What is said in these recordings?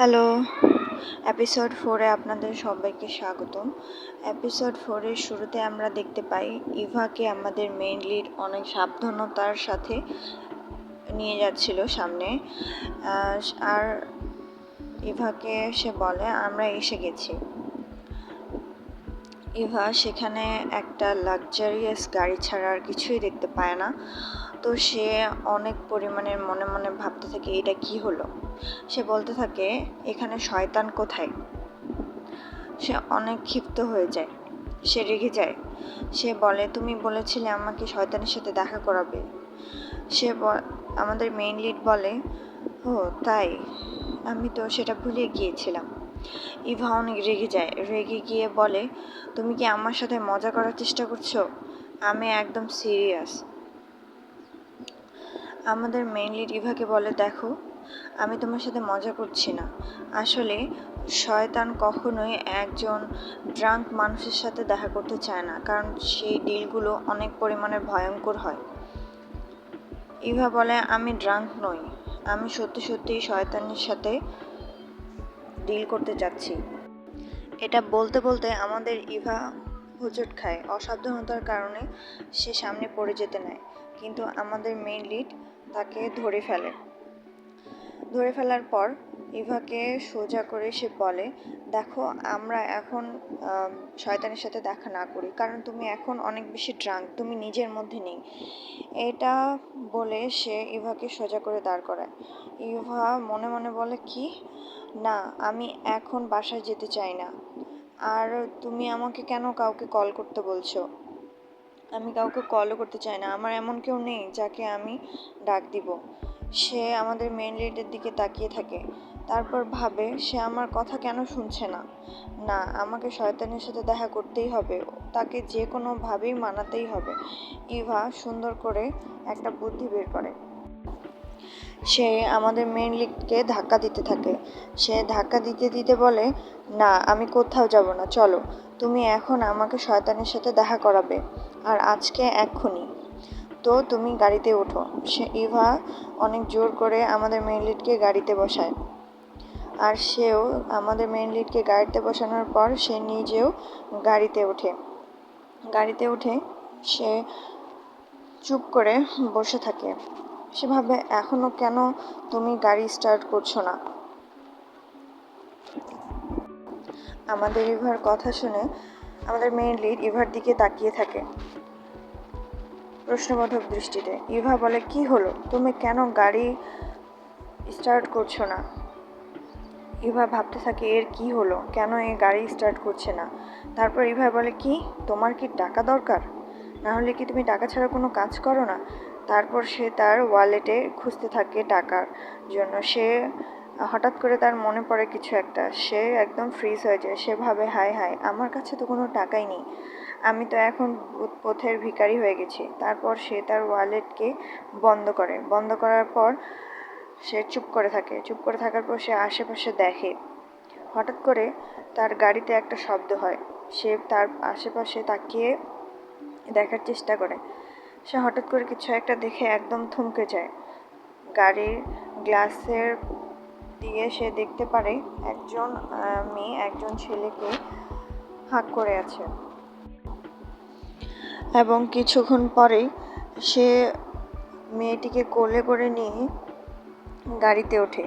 Hello, episode 4-এ আপনাদের সবাইকে স্বাগতম। এপিসোড 4-এর শুরুতে আমরা দেখতে পাই ইভাকে আমাদের মেইন লিড অনেক সাবধানতার সাথে নিয়ে যাচ্ছিল সামনে। আর ইভাকে সে বলে আমরা এসে গেছি। ইভা সেখানে একটা লাক্সারিয়াস গাড়ি ছাড়া আর কিছুই দেখতে পায় না। তো সে অনেক পরিমাণে মনে মনে ভাবতে থাকে এটা কি হলো। সে বলতে থাকে এখানে শয়তান কোথায়। সে অনেক ক্ষিপ্ত হয়ে যায়, সে রেগে যায়। সে বলে তুমি বলেছিলে আমাকে শয়তানের সাথে দেখা করাবে। আমাদের মেইন লিড বলে ও তাই, আমি তো সেটা ভুলে গিয়েছিলাম। ইভা অনেক রেগে যায়, রেগে গিয়ে বলে তুমি কি আমার সাথে মজা করার চেষ্টা করছো? আমি একদম সিরিয়াস। আমাদের মেইন লিড ইভাকে বলে দেখো আমি তোমার সাথে মজা করছি না। আসলে শয়তান কখনোই একজন ড্রাঙ্ক মানুষের সাথে দেখা করতে চায় না, কারণ সেই ডিলগুলো অনেক পরিমাণে ভয়ঙ্কর হয়। ইভা বলে আমি ড্রাঙ্ক নই, আমি সত্যি সত্যি শয়তানের সাথে ডিল করতে যাচ্ছি। এটা বলতে বলতে আমাদের ইভা হোঁচট খায়। অসাবধানতার কারণে সে সামনে পড়ে যেতে নেয়, কিন্তু আমাদের মেইন লিড তাকে ধরে ফেলার পর ইভাকে সোজা করে সে বলে দেখো আমরা এখন শয়তানের সাথে দেখা না করি, কারণ তুমি এখন অনেক বেশি ড্রাঙ্ক, তুমি নিজের মধ্যে নেই। এটা বলে সে ইভাকে সোজা করে দাঁড় করায়। ইভা মনে মনে বলে কি না, আমি এখন বাসায় যেতে চাই না। আর তুমি আমাকে কেন কাউকে কল করতে বলছো? আমি কাউকে কলও করতে চাই না, আমার এমন কেউ নেই যাকে আমি ডাক দিব। সে আমাদের মেইন লিডের দিকে তাকিয়ে থাকে, তারপর ভাবে সে আমার কথা কেন শুনছে না। না, আমাকে শয়তানের সাথে দেখা করতেই হবে, তাকে যে কোনোভাবেই মানাতেই হবে। ইভা সুন্দর করে একটা বুদ্ধি বের করে। সে আমাদের মেইন লিডকে ধাক্কা দিতে থাকে। সে ধাক্কা দিতে দিতে বলে না আমি কোথাও যাব না, চলো তুমি এখন আমাকে শয়তানের সাথে দেখা করাবে, আর আজকে এক্ষুনি। তো তুমি গাড়িতে ওঠো। সে ইভা অনেক জোর করে আমাদের মেইন লিডকে গাড়িতে বসায়, আর সেও আমাদের মেইন লিডকে গাড়িতে বসানোর পর সে নিজেও গাড়িতে উঠে সে চুপ করে বসে থাকে। সে ভাবে এখনো কেন তুমি গাড়ি স্টার্ট করছো না। আমাদের ইভার কথা শুনে আমাদের মেইন লিড ইভার দিকে তাকিয়ে থাকে প্রশ্নবোধক দৃষ্টিতে। ইভা বলে কি হলো, তুমি কেন গাড়ি স্টার্ট করছো না? ইভা ভাবতে থাকে এর কি হলো, কেন এই গাড়ি স্টার্ট করছে না। তারপর ইভা বলে কি তোমার কি টাকা দরকার, না হলে কি তুমি টাকা ছাড়া কোনো কাজ করো না? তারপর সে তার ওয়ালেটে খুঁজতে থাকে টাকার জন্য। সে হঠাৎ করে তার মনে পড়ে কিছু একটা, সে একদম ফ্রিজ হয়ে যায়। সে ভাবে হায় হায়, আমার কাছে তো কোনো টাকাই নেই, আমি তো এখন পথের ভিখারি হয়ে গেছি। তারপর সে তার ওয়ালেটকে বন্ধ করার পর সে চুপ করে থাকার পর সে আশেপাশে দেখে। হঠাৎ করে তার গাড়িতে একটা শব্দ হয়। সে তার আশেপাশে তাকিয়ে দেখার চেষ্টা করে। সে হঠাৎ করে কিছু একটা দেখে একদম থমকে যায়। গাড়ির গ্লাসের দিয়ে সে দেখতে পারে একজন মেয়ে একজন ছেলেকে হাঁক করে আছে, এবং কিছুক্ষণ পরেই সে মেয়েটিকে কোলে করে নিয়ে গাড়িতে ওঠে।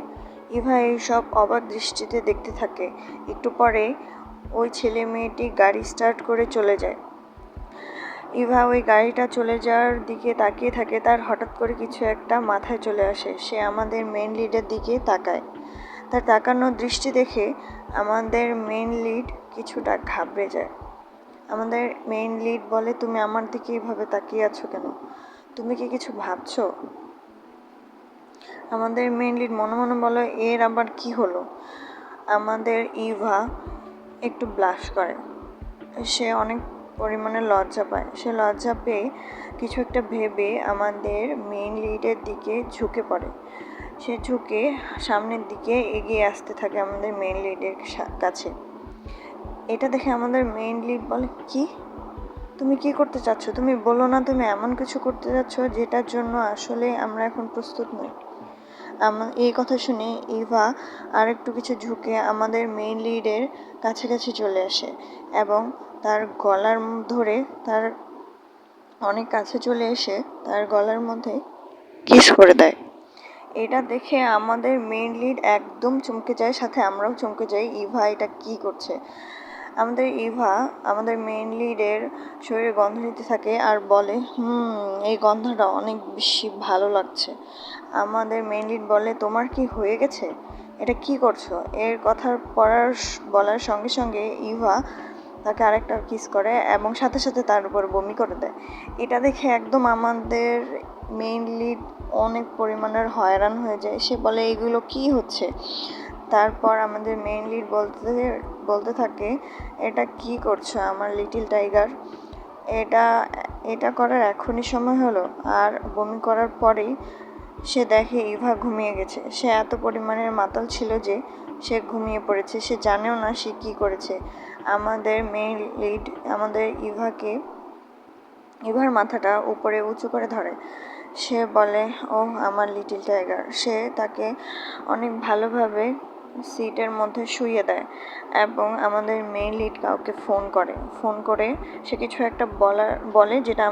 ইভা এইসব অবাক দৃষ্টিতে দেখতে থাকে। একটু পরে ওই ছেলে মেয়েটি গাড়ি স্টার্ট করে চলে যায়। ইভা ওই গাড়িটা চলে যাওয়ার দিকে তাকিয়ে থাকে। তার হঠাৎ করে কিছু একটা মাথায় চলে আসে। সে আমাদের মেইন লিডের দিকে তাকায়। তার তাকানোর দৃষ্টি দেখে আমাদের মেইন লিড কিছুটা ঘাবড়ে যায়। আমাদের মেইন লিড বলে তুমি আমার দিকে এইভাবে তাকিয়ে আছো কেন, তুমি কি কিছু ভাবছো? আমাদের মেইন লিড মনে মনে বলে এর আবার কি হলো। আমাদের ইভা একটু ব্লাশ করে, সে অনেক পরিমাণে লজ্জা পায়। সে লজ্জা পেয়ে কিছু একটা ভেবে আমাদের মেইন লিডের দিকে ঝুঁকে পড়ে। সে ঝুঁকে সামনের দিকে এগিয়ে আসতে থাকে আমাদের মেইন লিডের কাছে। এটা দেখে আমাদের মেইন লিড বলে কি তুমি কি করতে চাচ্ছ, তুমি বলো না তুমি এমন কিছু করতে যাচ্ছ যেটার জন্য আসলে আমরা এখন প্রস্তুত নই। এই কথা শুনে ইভা আরেকটু কিছু ঝুঁকে আমাদের মেইন লিডের কাছাকাছি চলে আসে এবং তার গলার ধরে তার অনেক কাছে চলে এসে তার গলার মধ্যে কিস করে দেয়। এটা দেখে আমাদের মেইন লিড একদম চমকে যায়, সাথে আমরাও চমকে যাই, ইভা এটা কি করছে। আমাদের মেইন লিডের শরীরে গন্ধ নিতে থাকে আর বলে এই গন্ধটা অনেক বেশি ভালো লাগছে। আমাদের মেইন লিড বলে, তোমার কি হয়ে গেছে, এটা কি করছো? এর কথা বলার সঙ্গে সঙ্গে ইভা তাকে আরেকটা কিস করে এবং সাথে সাথে তার উপর বমি করে দেয়। এটা দেখে একদম আমাদের মেইন লিড অনেক পরিমাণের হয়রান হয়ে যায়। সে বলে, এগুলো কি হচ্ছে? তারপর আমাদের মেইন লিড বলতে থাকে, এটা কি করছো আমার লিটল টাইগার? এটা করার এখনই সময় হলো? আর বমি করার পরেই সে দেখে ইভা ঘুমিয়ে গেছে। সে এত পরিমাণের মাতাল ছিল যে সে ঘুমিয়ে পড়েছে, সে জানেও না সে কি করেছে। আমাদের মেইন লিড আমাদের ইভার মাথাটা উপরে উঁচু করে ধরে। সে বলে, ও আমার লিটল টাইগার। সে তাকে অনেক ভালোভাবে সিটের মধ্যে শুইয়ে দেয় এবং আমাদের মেইন লিড কাউকে ফোন করে সে কিছু একটা বলে যেটা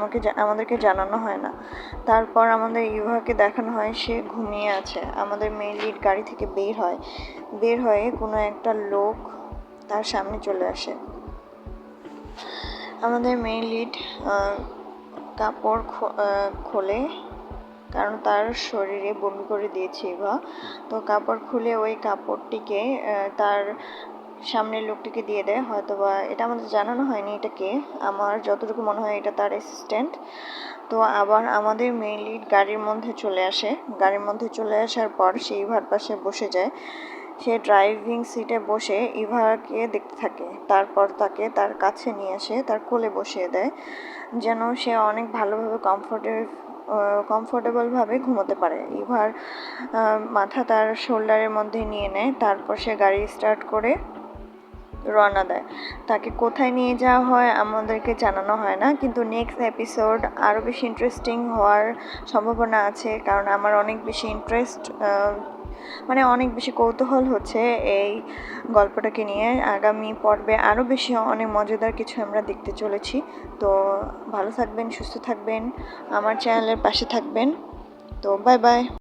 আমাদেরকে জানানো হয় না। তারপর আমাদের ইভাকে দেখানো হয় সে ঘুমিয়ে আছে। আমাদের মেইন লিড গাড়ি থেকে বের হয়ে কোনো একটা লোক তার সামনে চলে আসে। আমাদের মেইন লিড কাপড় খোলে, কারণ তার শরীরে বমি করে দিয়েছে ইভা। তো কাপড় খুলে ওই কাপড়টিকে তার সামনের লোকটিকে দিয়ে দেয়। হয়তোবা এটা আমাদের জানানো হয়নি এটা কে, আমার যতটুকু মনে হয় এটা তার অ্যাসিস্ট্যান্ট। তো আবার আমাদের মেইন লিড গাড়ির মধ্যে চলে আসার পর সে ইভার পাশে বসে যায়। সে ড্রাইভিং সিটে বসে ইভাকে দেখতে থাকে, তারপর তাকে তার কাছে নিয়ে আসে, তার কোলে বসিয়ে দেয় যেন সে অনেক ভালোভাবে কমফোর্টেবলভাবে ঘুমোতে পারে। ইভার মাথা তার শোল্ডারের মধ্যে নিয়ে নেয়। তারপর সে গাড়ি স্টার্ট করে রওনা দেয়। তাকে কোথায় নিয়ে যাওয়া হয় আমাদেরকে জানানো হয় না, কিন্তু নেক্সট এপিসোড আরও বেশি ইন্টারেস্টিং হওয়ার সম্ভাবনা আছে, কারণ আমার অনেক বেশি কৌতূহল হচ্ছে এই গল্পটাকে নিয়ে। আগামী পর্বে আরও বেশি অনেক মজাদার কিছু আমরা দেখতে চলেছি। তো ভালো থাকবেন, সুস্থ থাকবেন, আমার চ্যানেলের পাশে থাকবেন। তো বাই বাই।